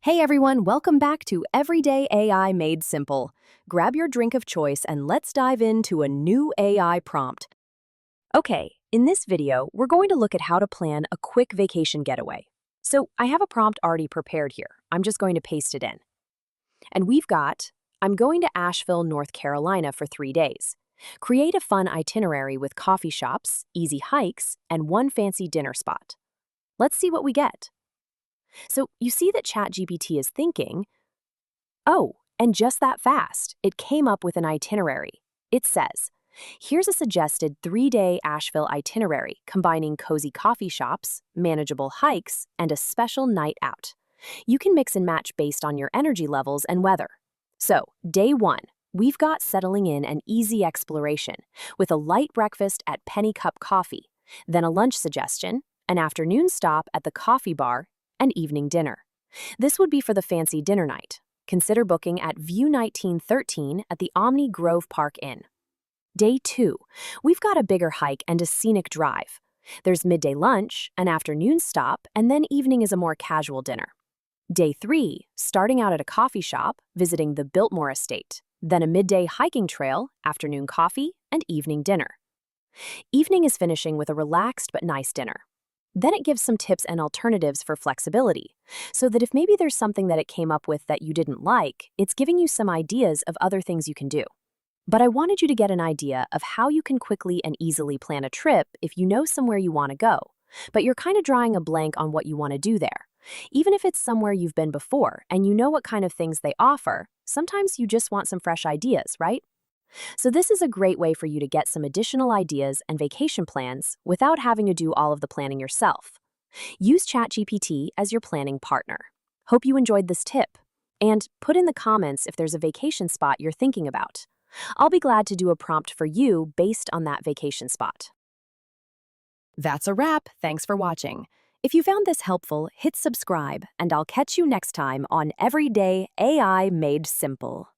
Hey everyone, welcome back to Everyday AI Made Simple. Grab your drink of choice and let's dive into a new AI prompt. Okay, in this video, we're going to look at how to plan a quick vacation getaway. So I have a prompt already prepared here. I'm just going to paste it in. And we've got, I'm going to Asheville, North Carolina for 3 days. Create a fun itinerary with coffee shops, easy hikes, and one fancy dinner spot. Let's see what we get. So you see that ChatGPT is thinking, oh, and just that fast, it came up with an itinerary. It says, here's a suggested 3-day Asheville itinerary combining cozy coffee shops, manageable hikes, and a special night out. You can mix and match based on your energy levels and weather. So, day 1, we've got settling in an easy exploration with a light breakfast at Penny Cup Coffee, then a lunch suggestion, an afternoon stop at the coffee bar, and evening dinner. This would be for the fancy dinner night. Consider booking at View 1913 at the Omni Grove Park Inn. Day 2, we've got a bigger hike and a scenic drive. There's midday lunch, an afternoon stop, and then evening is a more casual dinner. Day 3, starting out at a coffee shop, visiting the Biltmore Estate, then a midday hiking trail, afternoon coffee, and evening dinner. Evening is finishing with a relaxed but nice dinner. Then it gives some tips and alternatives for flexibility, so that if maybe there's something that it came up with that you didn't like, it's giving you some ideas of other things you can do. But I wanted you to get an idea of how you can quickly and easily plan a trip if you know somewhere you want to go, but you're kind of drawing a blank on what you want to do there. Even if it's somewhere you've been before and you know what kind of things they offer, sometimes you just want some fresh ideas, right? So this is a great way for you to get some additional ideas and vacation plans without having to do all of the planning yourself. Use ChatGPT as your planning partner. Hope you enjoyed this tip. And put in the comments if there's a vacation spot you're thinking about. I'll be glad to do a prompt for you based on that vacation spot. That's a wrap. Thanks for watching. If you found this helpful, hit subscribe, and I'll catch you next time on Everyday AI Made Simple.